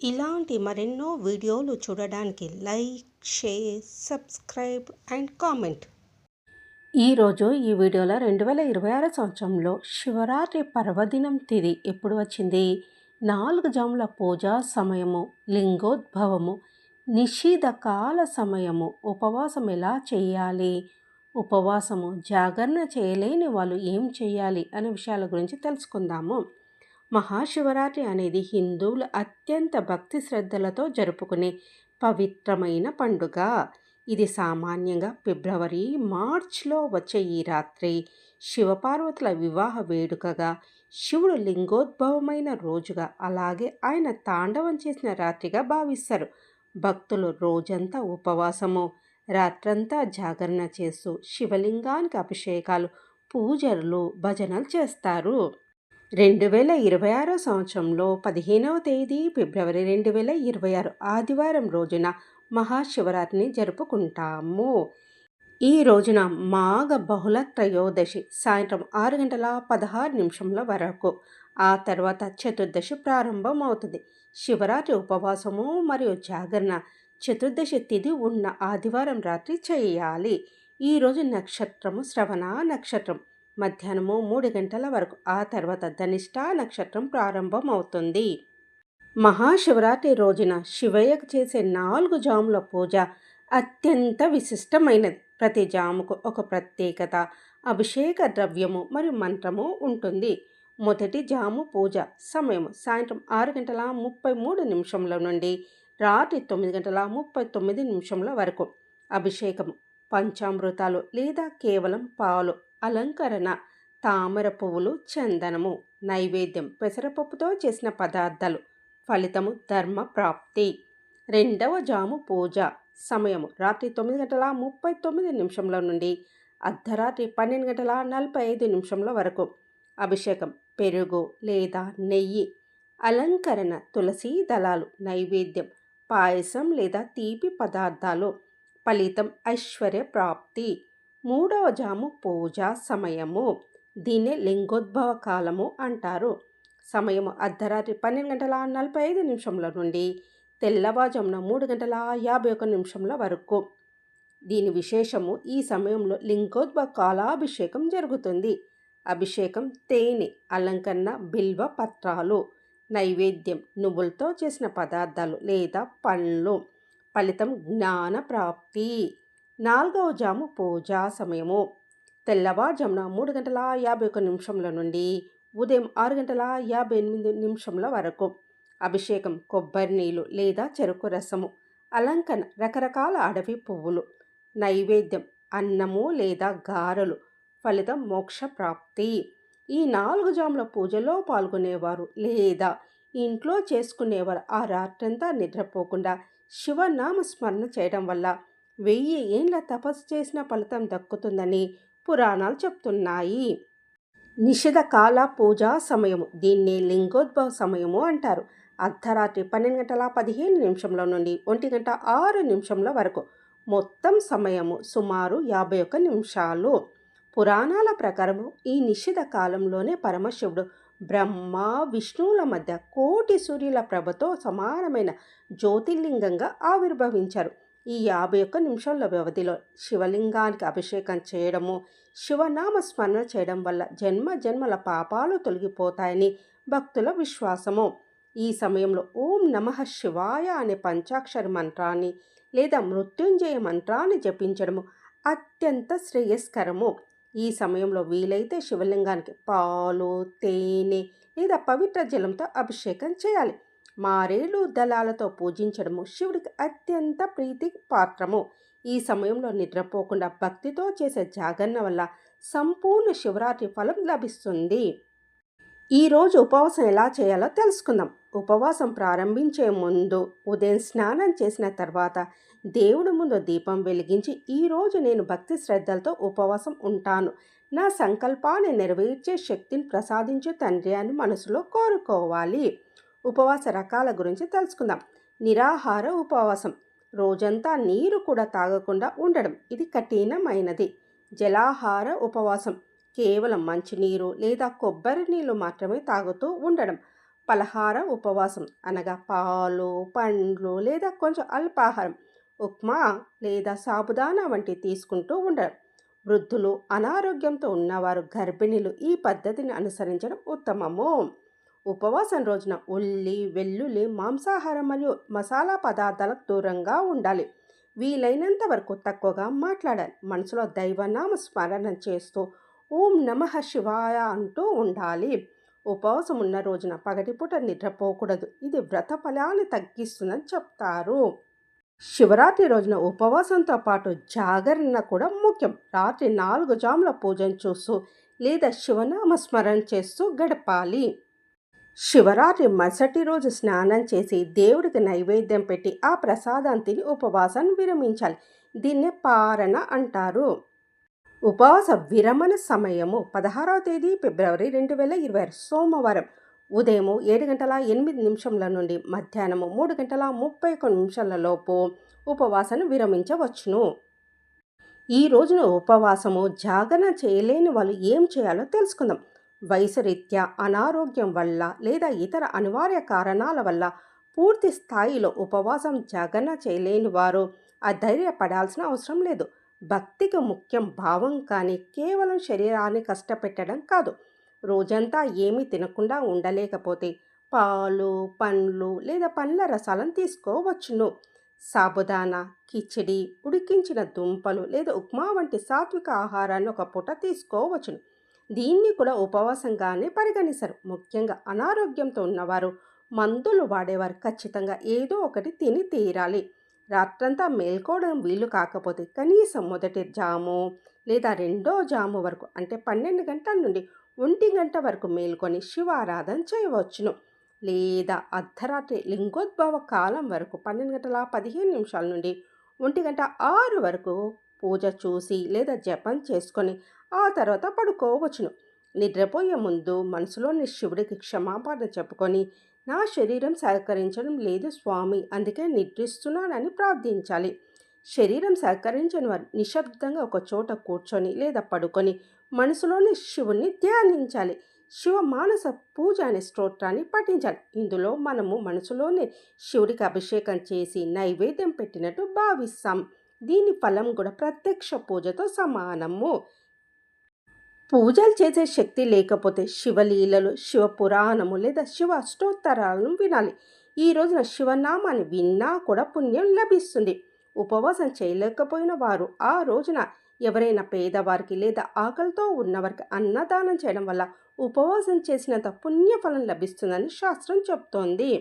ఇలాంటి మరెన్నో వీడియోలు చూడడానికి like, share, subscribe and comment. ఈరోజు ఈ వీడియోలో 2026 సంవత్సరంలో శివరాత్రి పర్వదినం తిథి ఎప్పుడు వచ్చింది, 4 జాముల పూజా సమయము, లింగోద్భవము, నిషిధకాల సమయము, ఉపవాసం ఎలా చేయాలి, ఉపవాసము జాగరణ చేయలేని వాళ్ళు ఏం చేయాలి అనే విషయాల గురించి తెలుసుకుందాము. మహాశివరాత్రి అనేది హిందువులు అత్యంత భక్తి శ్రద్ధలతో జరుపుకునే పవిత్రమైన పండుగ. ఇది సామాన్యంగా ఫిబ్రవరి, మార్చ్లో వచ్చే ఈ రాత్రి శివపార్వతుల వివాహ వేడుకగా, శివుడు లింగోద్భవమైన రోజుగా, అలాగే ఆయన తాండవం చేసిన రాత్రిగా భావిస్తారు. భక్తులు రోజంతా ఉపవాసము, రాత్రంతా జాగరణ చేస్తూ శివలింగానికి అభిషేకాలు, పూజలు, భజనలు చేస్తారు. 2026 సంవత్సరంలో 15వ తేదీ ఫిబ్రవరి 2026 ఆదివారం రోజున మహాశివరాత్రిని జరుపుకుంటాము. ఈ రోజున మాఘ బహుళ త్రయోదశి సాయంత్రం 6:16 వరకు, ఆ తర్వాత చతుర్దశి ప్రారంభమవుతుంది. శివరాత్రి ఉపవాసము మరియు జాగరణ చతుర్దశి తిథి ఉన్న ఆదివారం రాత్రి చేయాలి. ఈరోజు నక్షత్రము శ్రవణ నక్షత్రం, మధ్యాహ్నము 3 గంటల వరకు, ఆ తర్వాత ధనిష్ట నక్షత్రం ప్రారంభమవుతుంది. మహాశివరాత్రి రోజున శివయ్యకు చేసే 4 జాముల పూజ అత్యంత విశిష్టమైనది. ప్రతి జాముకు ఒక ప్రత్యేకత, అభిషేక ద్రవ్యము మరియు మంత్రము ఉంటుంది. మొదటి జాము పూజ సమయం సాయంత్రం 6:33 నుండి రాత్రి 9:39 వరకు. అభిషేకము పంచామృతాలు లేదా కేవలం పాలు, అలంకరణ తామర పువ్వులు, చందనము. నైవేద్యం పెసరపప్పుతో చేసిన పదార్థాలు. ఫలితము ధర్మ ప్రాప్తి. రెండవ జాము పూజ సమయము రాత్రి 9:39 నుండి అర్ధరాత్రి 12:45 వరకు. అభిషేకం పెరుగు లేదా నెయ్యి. అలంకరణ తులసి దళాలు. నైవేద్యం పాయసం లేదా తీపి పదార్థాలు. ఫలితం ఐశ్వర్య ప్రాప్తి. మూడవ జాము పూజా సమయము, దీన్నే లింగోద్భవ కాలము అంటారు. సమయము అర్ధరాత్రి 12:45 నుండి తెల్లవారుజామున 3:51 వరకు. దీని విశేషము, ఈ సమయంలో లింగోద్భవ కాలాభిషేకం జరుగుతుంది. అభిషేకం తేనె, అలంకరణ బిల్వ పత్రాలు. నైవేద్యం నువ్వులతో చేసిన పదార్థాలు లేదా పండ్లు. ఫలితం జ్ఞాన ప్రాప్తి. నాలుగవ జాము పూజా సమయము తెల్లవారుజామున 3:51 నుండి ఉదయం 6:58 వరకు. అభిషేకం కొబ్బరి నీళ్ళు లేదా చెరుకు రసము. అలంకరణ రకరకాల అడవి పువ్వులు. నైవేద్యం అన్నము లేదా గారెలు. ఫలితం మోక్ష ప్రాప్తి. ఈ 4 జాముల పూజలో పాల్గొనేవారు లేదా ఇంట్లో చేసుకునేవారు ఆ రాత్రంతా నిద్రపోకుండా శివనామ స్మరణ చేయడం వల్ల 1000 ఏండ్ల తపస్సు చేసిన ఫలితం దక్కుతుందని పురాణాలు చెప్తున్నాయి. నిషిధ కాల పూజా సమయము, దీన్ని లింగోద్భవ సమయము అంటారు. అర్ధరాత్రి 12:15 నుండి 1:06 వరకు. మొత్తం సమయము సుమారు 51 నిమిషాలు. పురాణాల ప్రకారము ఈ నిషిధ కాలంలోనే పరమశివుడు బ్రహ్మ, విష్ణువుల మధ్య కోటి సూర్యుల ప్రభతో సమానమైన జ్యోతిర్లింగంగా ఆవిర్భవించారు. ఈ 51 నిమిషాల వ్యవధిలో శివలింగానికి అభిషేకం చేయడము, శివనామ స్మరణ చేయడం వల్ల జన్మ జన్మల పాపాలు తొలగిపోతాయని భక్తుల విశ్వాసము. ఈ సమయంలో ఓం నమః శివాయ అనే పంచాక్షరి మంత్రాన్ని లేదా మృత్యుంజయ మంత్రాన్ని జపించడము అత్యంత శ్రేయస్కరము. ఈ సమయంలో వీలైతే శివలింగానికి పాలు, తేనె లేదా పవిత్ర జలంతో అభిషేకం చేయాలి. మారేడు దళాలతో పూజించడము శివుడికి అత్యంత ప్రీతి పాత్రము. ఈ సమయంలో నిద్రపోకుండా భక్తితో చేసే జాగరణ వల్ల సంపూర్ణ శివరాత్రి ఫలం లభిస్తుంది. ఈరోజు ఉపవాసం ఎలా చేయాలో తెలుసుకుందాం. ఉపవాసం ప్రారంభించే ముందు ఉదయం స్నానం చేసిన తర్వాత దేవుడి ముందు దీపం వెలిగించి, ఈరోజు నేను భక్తి శ్రద్ధలతో ఉపవాసం ఉంటాను, నా సంకల్పాన్ని నెరవేర్చే శక్తిని ప్రసాదించే తండ్రి అని మనసులో కోరుకోవాలి. ఉపవాస రకాల గురించి తెలుసుకుందాం. నిరాహార ఉపవాసం, రోజంతా నీరు కూడా తాగకుండా ఉండడం, ఇది కఠినమైనది. జలాహార ఉపవాసం, కేవలం మంచినీరు లేదా కొబ్బరి నీళ్ళు మాత్రమే తాగుతూ ఉండడం. పలహార ఉపవాసం అనగా పాలు, పండ్లు లేదా కొంచెం అల్పాహారం, ఉప్మా లేదా సాబుదానా వంటి తీసుకుంటూ ఉండడం. వృద్ధులు, అనారోగ్యంతో ఉన్నవారు, గర్భిణీలు ఈ పద్ధతిని అనుసరించడం ఉత్తమము. ఉపవాసం రోజున ఉల్లి, వెల్లుల్లి, మాంసాహారం మరియు మసాలా పదార్థాలకు దూరంగా ఉండాలి. వీలైనంత వరకు తక్కువగా మాట్లాడాలి. మనసులో దైవనామ స్మరణ చేస్తూ ఓం నమః శివాయ అంటూ ఉండాలి. ఉపవాసం ఉన్న రోజున పగటిపూట నిద్రపోకూడదు. ఇది వ్రత ఫలాన్ని తగ్గిస్తుందని చెప్తారు. శివరాత్రి రోజున ఉపవాసంతో పాటు జాగరణ కూడా ముఖ్యం. రాత్రి 4 జాముల పూజను చూస్తూ లేదా శివనామ స్మరణ చేస్తూ గడపాలి. శివరాత్రి మరుసటి రోజు స్నానం చేసి దేవుడికి నైవేద్యం పెట్టి ఆ ప్రసాదం తిని ఉపవాసాన్ని విరమించాలి. దీన్నే పారణ అంటారు. ఉపవాస విరమణ సమయము 16వ తేదీ ఫిబ్రవరి 2026 సోమవారం ఉదయం 7:08 నుండి మధ్యాహ్నం 3:31 లోపు ఉపవాసాన్ని విరమించవచ్చును. ఈ రోజున ఉపవాసము జాగరణ చేయలేని వాళ్ళు ఏం చేయాలో తెలుసుకుందాం. వయసు రీత్యా, అనారోగ్యం వల్ల లేదా ఇతర అనివార్య కారణాల వల్ల పూర్తి స్థాయిలో ఉపవాసం జాగరణ చేయలేని వారు అధైర్యపడాల్సిన అవసరం లేదు. భక్తికి ముఖ్యం భావం కానీ కేవలం శరీరాన్ని కష్టపెట్టడం కాదు. రోజంతా ఏమీ తినకుండా ఉండలేకపోతే పాలు, పండ్లు లేదా పండ్ల రసాలను తీసుకోవచ్చును. సాబుదానా, కిచిడి, ఉడికించిన దుంపలు లేదా ఉప్మా వంటి సాత్విక ఆహారాన్ని ఒక పూట తీసుకోవచ్చును. దీన్ని కూడా ఉపవాసంగానే పరిగణిస్తారు. ముఖ్యంగా అనారోగ్యంతో ఉన్నవారు, మందులు వాడేవారు ఖచ్చితంగా ఏదో ఒకటి తిని తీరాలి. రాత్రంతా మేల్కోవడం వీలు కాకపోతే కనీసం మొదటి జాము లేదా రెండో జాము వరకు అంటే 12 గంటల నుండి 1 గంట వరకు మేల్కొని శివారాధన చేయవచ్చును. లేదా అర్ధరాత్రి లింగోద్భవ కాలం వరకు 12:15 నుండి 1:06 వరకు పూజ చూసి లేదా జపం చేసుకొని ఆ తర్వాత పడుకోవచ్చును. నిద్రపోయే ముందు మనసులోని శివుడికి క్షమాపణ చెప్పుకొని నా శరీరం సహకరించడం లేదు స్వామి, అందుకే నిద్రిస్తున్నానని ప్రార్థించాలి. శరీరం సహకరించని వారు నిశ్శబ్దంగా ఒక చోట కూర్చొని లేదా పడుకొని మనసులోని శివుని ధ్యానించాలి. శివ మానస పూజ అనే స్తోత్రాన్ని పఠించాలి. ఇందులో మనము మనసులోనే శివుడికి అభిషేకం చేసి నైవేద్యం పెట్టినట్టు భావిస్తాం. దీని ఫలం కూడా ప్రత్యక్ష పూజతో సమానము. పూజలు చేసే శక్తి లేకపోతే శివలీలలు, శివ పురాణము లేదా శివ అష్టోత్తరాలను వినాలి. ఈ రోజున శివనామాన్ని విన్నా కూడా పుణ్యం లభిస్తుంది. ఉపవాసం చేయలేకపోయిన వారు ఆ రోజున ఎవరైనా పేదవారికి లేదా ఆకలితో ఉన్నవారికి అన్నదానం చేయడం వల్ల ఉపవాసం చేసినంత పుణ్యఫలం లభిస్తుందని శాస్త్రం చెప్తోంది.